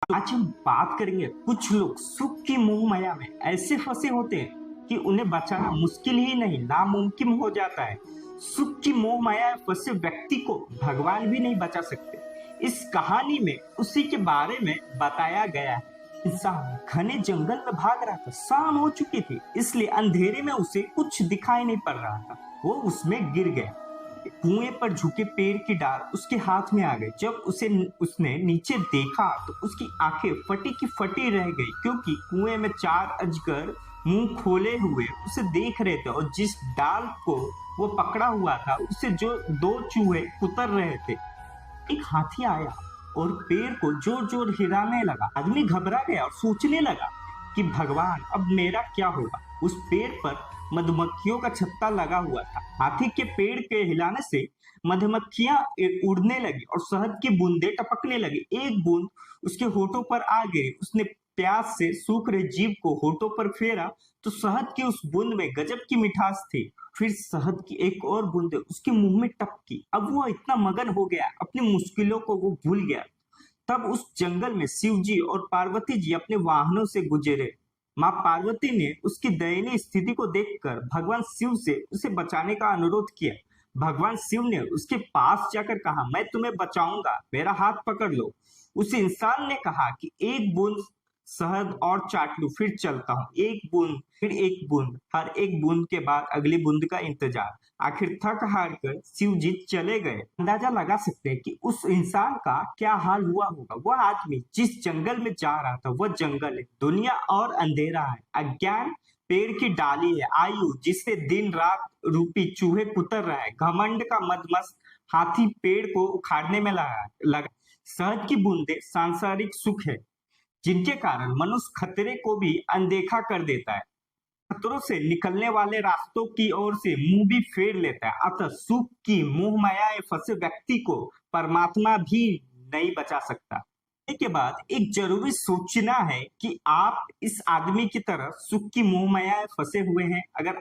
तो आज हम बात करेंगे कुछ लोग सुख की मोह माया में ऐसे फंसे होते हैं कि उन्हें बचाना मुश्किल ही नहीं नामुमकिन हो जाता है। सुख की मोह माया में फंसे व्यक्ति को भगवान भी नहीं बचा सकते। इस कहानी में उसी के बारे में बताया गया है। इंसान घने जंगल में भाग रहा था, शाम हो चुकी थी, इसलिए अंधेरे में उसे कुछ दिखाई नहीं पड़ रहा था। वो उसमें गिर गया। कुएं पर झुके पेड़ की डाल उसके हाथ में आ गई। जब उसने नीचे देखा तो उसकी आंखें फटी की फटी रह गई, क्योंकि कुएं में चार अजगर मुंह खोले हुए उसे देख रहे थे और जिस डाल को वो पकड़ा हुआ था उसे जो दो चूहे कुतर रहे थे। एक हाथी आया और पेड़ को जोर जोर हिलाने लगा। आदमी घबरा गया और सोचने लगा कि भगवान अब मेरा क्या होगा। उस पेड़ पर मधुमक्खियों का छत्ता लगा हुआ था। हाथी के पेड़ के हिलाने से मधुमक्खियां उड़ने लगी और शहद की बूंदें टपकने लगी। एक बूंद उसके होठों पर आ गिरी। उसने प्यास से सूख रहे जीभ को होठों पर फेरा तो शहद की उस बूंद में गजब की मिठास थी। फिर शहद की एक और बूंद उसके मुंह में टपकी। अब वो इतना मगन हो गया, अपनी मुश्किलों को वो भूल गया। तब उस जंगल में शिव जी और पार्वती जी अपने वाहनों से गुजरे। माँ पार्वती ने उसकी दयनीय स्थिति को देखकर भगवान शिव से उसे बचाने का अनुरोध किया। भगवान शिव ने उसके पास जाकर कहा, मैं तुम्हें बचाऊंगा, मेरा हाथ पकड़ लो। उस इंसान ने कहा कि एक बूंद शहद और चाट लूं फिर चलता हूँ। एक बूंद फिर एक बूंद, हर एक बूंद के बाद अगली बूंद का इंतजार। आखिर थक हार कर शिव जी चले गए। अंदाजा लगा सकते हैं कि उस इंसान का क्या हाल हुआ होगा। वह आदमी जिस जंगल में जा रहा था वह जंगल है, दुनिया और अंधेरा है। अज्ञान पेड़ की डाली है, आयु जिससे दिन रात रूपी चूहे कुतर रहा है। घमंड का मदमस्त हाथी पेड़ को उखाड़ने में लगा। शहद की बूंदे सांसारिक सुख है, जिनके कारण मनुष्य खतरे को भी अनदेखा कर देता है। खतरों से निकलने वाले रास्तों की ओर से मुंह भी फेर लेता है। अतः सुख की मोह माया में फंसे व्यक्ति को परमात्मा भी नहीं बचा सकता। के बाद एक जरूरी सोचना है कि आप इस आदमी की तरह सुख की मोह माया में फंसे हुए हैं। अगर